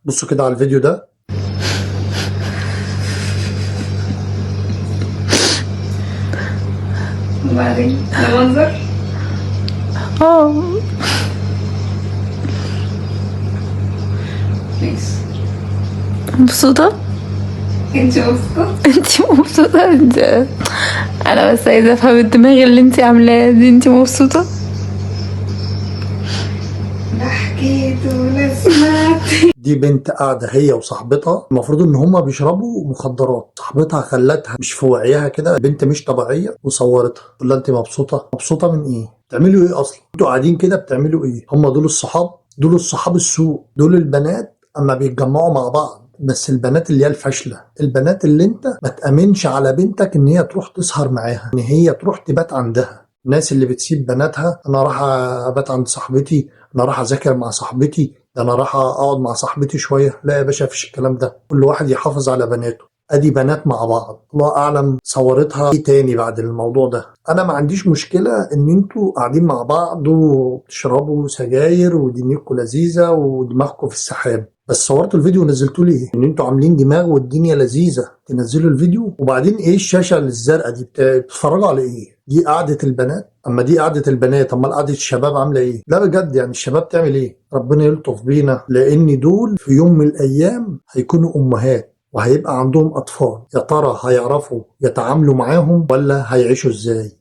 بصوا كده على الفيديو ده. وبعدين ده منظر. ماشي. مبسوطة؟ انت مبسوطة؟ انتي مبسوطة؟ انا بس عايزة افهم الدماغ اللي انتي عاملاها دي، انتي مبسوطة؟ ده حكيت ولا سمعت. دي بنت قاعدة هي وصاحبتها، المفروض ان هما بيشربوا مخدرات. صاحبتها خلتها مش في وعيها كده، بنت مش طبيعية، وصورتها تقول لها انت مبسوطة؟ مبسوطة من ايه؟ بتعملوا ايه اصلا؟ انتوا قاعدين كده بتعملوا ايه؟ هما دول الصحاب؟ دول الصحاب السوء، دول البنات اما بيتجمعوا مع بعض. بس البنات اللي هي الفاشلة، البنات اللي انت ما تأمنش على بنتك ان هي تروح تسهر معاها، ان هي تروح تبات عندها. الناس اللي بتسيب بناتها، انا راح ابات عند صاحبتي، انا راح اذاكر مع صاحبتي، ده انا راح اقعد مع صاحبتي شويه. لا يا باشا، مفيش الكلام ده. كل واحد يحافظ على بناته. ادي بنات مع بعض، الله اعلم صورتها ايه تاني بعد الموضوع ده. انا ما عنديش مشكله ان انتوا قاعدين مع بعض وبتشربوا سجاير ودنيتكم لذيذه ودماغكم في السحاب، بس صورتوا الفيديو ونزلتوا ليه؟ ان انتوا عاملين دماغ والدنيا لذيذه تنزلوا الفيديو. وبعدين ايه الشاشه الزرقاء دي؟ بتتفرجوا على ايه؟ دي قعده البنات؟ اما دي قعده البنات، امال قعده الشباب عامله ايه؟ لا بجد، يعني الشباب تعمل ايه؟ ربنا يلطف بينا، لان دول في يوم من الايام هيكونوا امهات وهيبقى عندهم اطفال. يا ترى هيعرفوا يتعاملوا معاهم ولا هيعيشوا ازاي؟